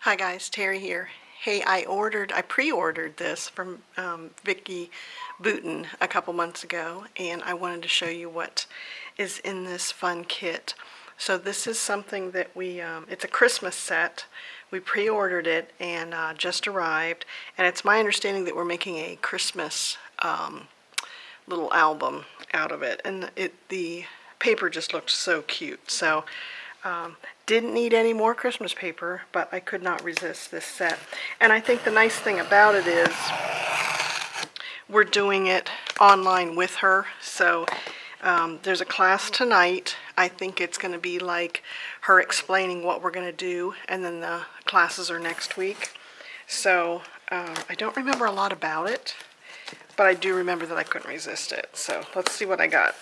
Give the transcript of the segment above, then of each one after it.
Hi guys, Terry here. Hey, I pre-ordered this from Vicki Boutin a couple months ago, and I wanted to show you what is in this fun kit. So this is something that it's a Christmas set. We pre-ordered it and just arrived, and it's my understanding that we're making a Christmas little album out of it, and the paper just looked so cute. So didn't need any more Christmas paper, but I could not resist this set. And I think the nice thing about it is we're doing it online with her. So there's a class tonight. I think it's going to be like her explaining what we're going to do, and then the classes are next week. So I don't remember a lot about it, but I do remember that I couldn't resist it. So let's see what I got.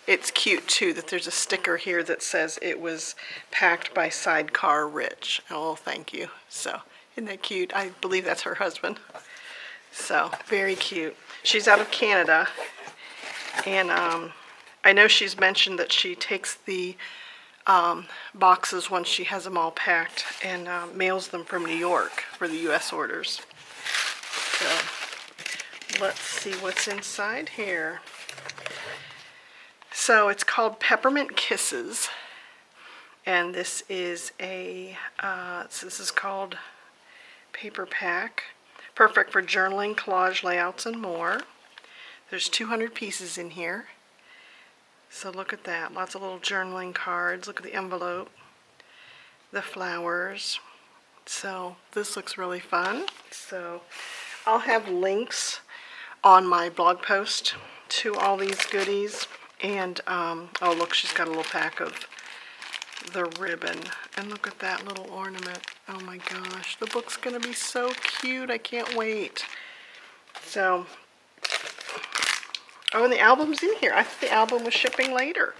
It's cute too that there's a sticker here that says it was packed by Sidecar Rich. Oh, thank you. So isn't that cute? I believe that's her husband. So very cute. She's out of Canada, and I know she's mentioned that she takes the boxes once she has them all packed and mails them from New York for the U.S. orders. So let's see what's inside here. So it's called Peppermint Kisses, and this is this is called Paper Pack, perfect for journaling, collage layouts, and more. There's 200 pieces in here, so look at that. Lots of little journaling cards. Look at the envelope, the flowers. So this looks really fun. So I'll have links on my blog post to all these goodies. And, oh look, she's got a little pack of the ribbon. And look at that little ornament. Oh my gosh, the book's going to be so cute. I can't wait. So, oh, and the album's in here. I thought the album was shipping later.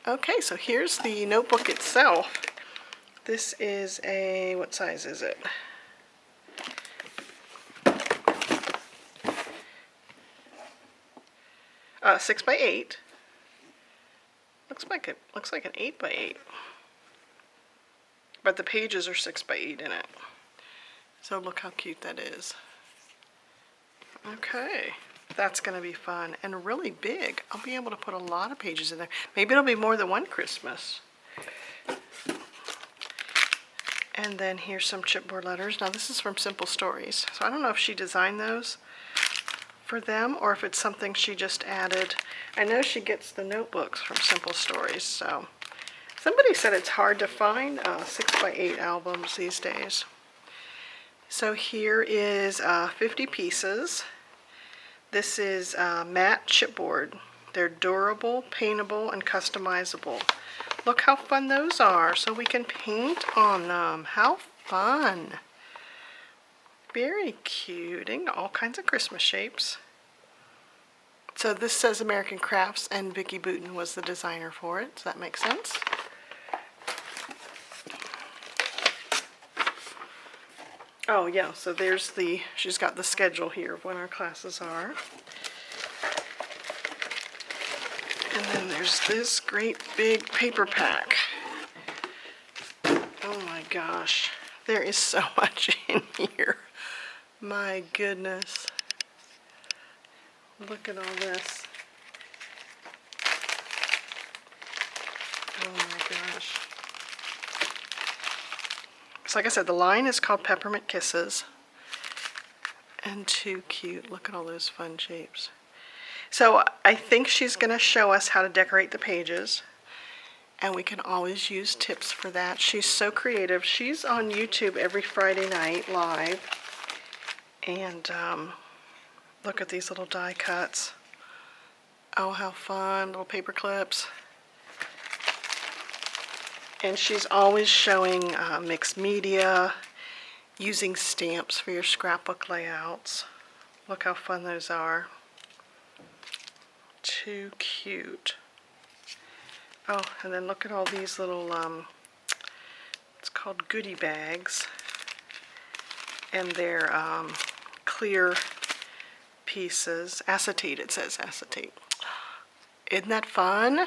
Okay, so here's the notebook itself. This is a, what size is it? 6 by 8. Looks like an 8 by 8. But the pages are 6 by 8 in it. So look how cute that is. Okay, that's going to be fun and really big. I'll be able to put a lot of pages in there. Maybe it'll be more than one Christmas. And then here's some chipboard letters. Now this is from Simple Stories. So I don't know if she designed those for them or if it's something she just added. I know she gets the notebooks from Simple Stories, so somebody said it's hard to find 6 by 8 albums these days. So here is 50 pieces. This is matte chipboard. They're durable, paintable, and customizable. Look how fun those are. So we can paint on them. How fun! Very cute, and all kinds of Christmas shapes. So this says American Crafts, and Vicki Boutin was the designer for it. Does that make sense? Oh yeah, so there's she's got the schedule here of when our classes are. And then there's this great big paper pack. Oh my gosh, there is so much in here. My goodness. Look at all this. Oh my gosh. So like I said, the line is called Peppermint Kisses. And too cute. Look at all those fun shapes. So I think she's going to show us how to decorate the pages. And we can always use tips for that. She's so creative. She's on YouTube every Friday night live. And look at these little die cuts. Oh, how fun. Little paper clips. And she's always showing mixed media, using stamps for your scrapbook layouts. Look how fun those are. Too cute. Oh, and then look at all these little, it's called goodie bags. And they're clear pieces. Acetate, it says acetate. Isn't that fun?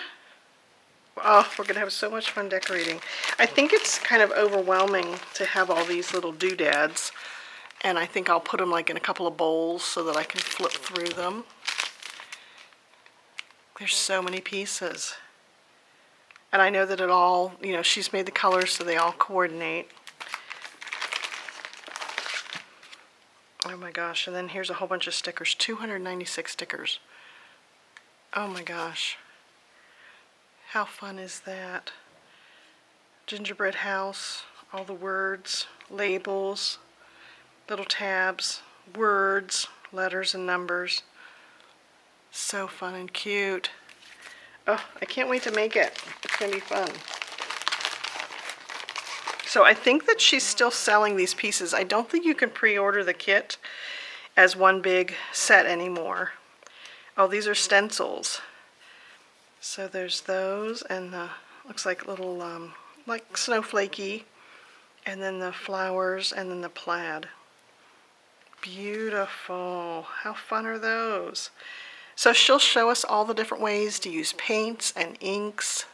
Oh, we're going to have so much fun decorating. I think it's kind of overwhelming to have all these little doodads. And I think I'll put them like in a couple of bowls so that I can flip through them. There's so many pieces. And I know that it all, you know, she's made the colors so they all coordinate. Oh my gosh, and then here's a whole bunch of stickers, 296 stickers. Oh my gosh. How fun is that? Gingerbread house, all the words, labels, little tabs, words, letters and numbers. So fun and cute. Oh, I can't wait to make it. It's going to be fun. So I think that she's still selling these pieces. I don't think you can pre-order the kit as one big set anymore. Oh, these are stencils. So there's those, and the looks like little like snowflakey, and then the flowers, and then the plaid. Beautiful. How fun are those? So she'll show us all the different ways to use paints and inks.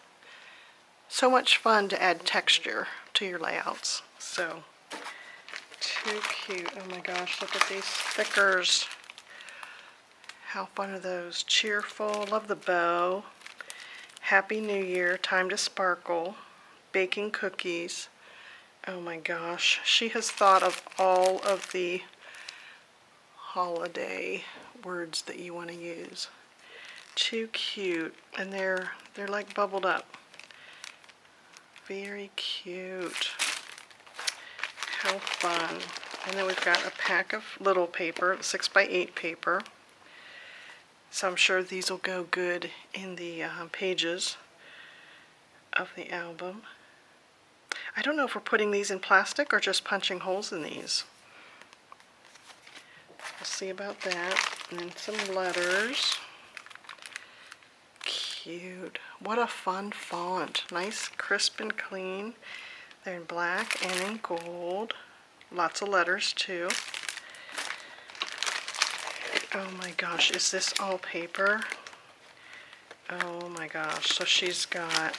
So much fun to add texture to your layouts. So, too cute. Oh my gosh, look at these stickers. How fun are those? Cheerful, love the bow. Happy New Year, time to sparkle. Baking cookies. Oh my gosh, she has thought of all of the holiday words that you want to use. Too cute. And they're like bubbled up. Very cute. How fun. And then we've got a pack of little paper, 6x8 paper. So I'm sure these will go good in the pages of the album. I don't know if we're putting these in plastic or just punching holes in these. We'll see about that. And then some letters. Cute. What a fun font. Nice, crisp and clean. They're in black and in gold. Lots of letters too. Oh my gosh, is this all paper? Oh my gosh, so she's got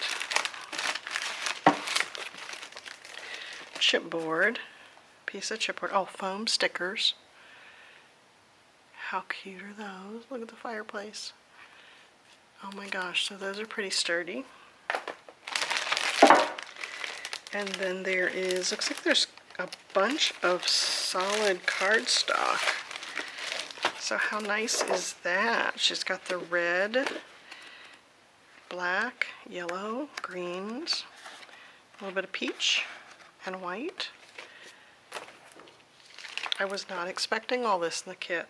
chipboard, piece of chipboard. Oh, foam stickers. How cute are those? Look at the fireplace. Oh my gosh, so those are pretty sturdy. And then there is, looks like there's a bunch of solid cardstock. So how nice is that? She's got the red, black, yellow, greens, a little bit of peach and white. I was not expecting all this in the kit.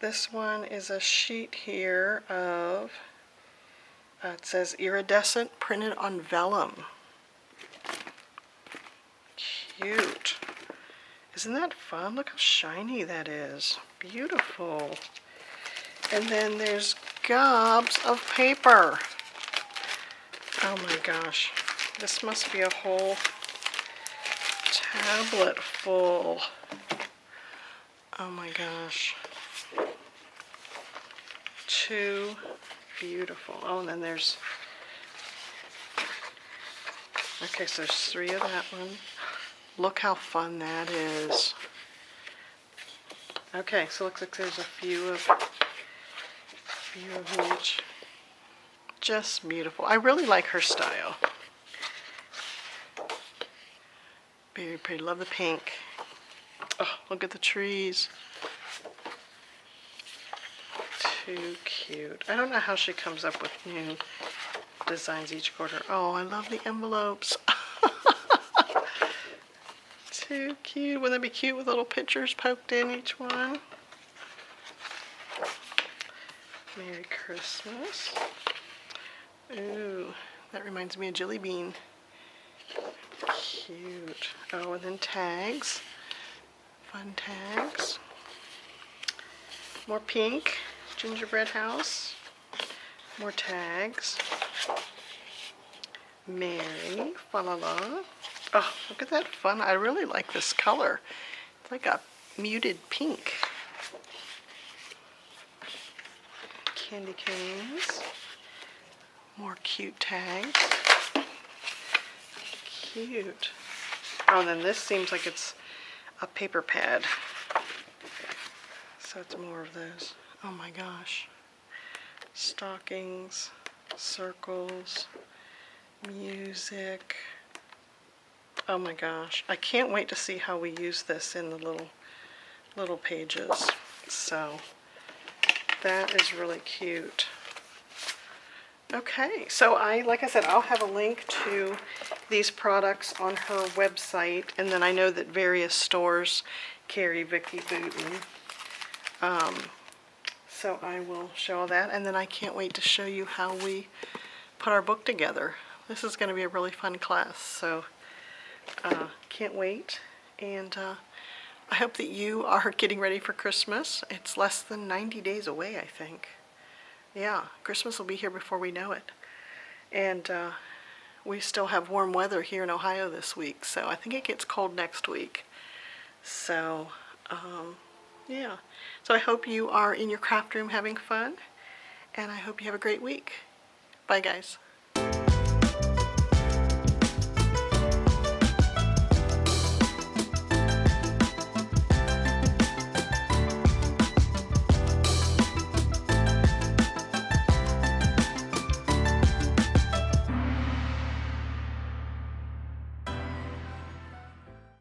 This one is a sheet here of, it says iridescent printed on vellum. Cute. Isn't that fun? Look how shiny that is. Beautiful. And then there's gobs of paper. Oh my gosh. This must be a whole tablet full. Oh my gosh. Too beautiful. Oh, and then there's, okay, so there's 3 of that one. Look how fun that is. Okay, so it looks like there's a few of each. Just beautiful. I really like her style. Very pretty. Love the pink. Oh, look at the trees. Too cute. I don't know how she comes up with new designs each quarter. Oh, I love the envelopes. Too cute. Wouldn't that be cute with little pictures poked in each one? Merry Christmas. Ooh, that reminds me of Jelly Bean. Cute. Oh, and then tags. Fun tags. More pink. Gingerbread house. More tags. Merry. Fa la la. Oh, look at that fun. I really like this color. It's like a muted pink. Candy canes. More cute tags. Cute. Oh, and then this seems like it's a paper pad. So it's more of those. Oh my gosh. Stockings, circles, music. Oh my gosh. I can't wait to see how we use this in the little pages. So that is really cute. Okay, so like I said, I'll have a link to these products on her website, and then I know that various stores carry Vicki Boutin. So I will show all that, and then I can't wait to show you how we put our book together. This is going to be a really fun class, so can't wait. And I hope that you are getting ready for Christmas. It's less than 90 days away, I think. Yeah, Christmas will be here before we know it. And we still have warm weather here in Ohio this week, so I think it gets cold next week. So, yeah. So I hope you are in your craft room having fun, and I hope you have a great week. Bye, guys.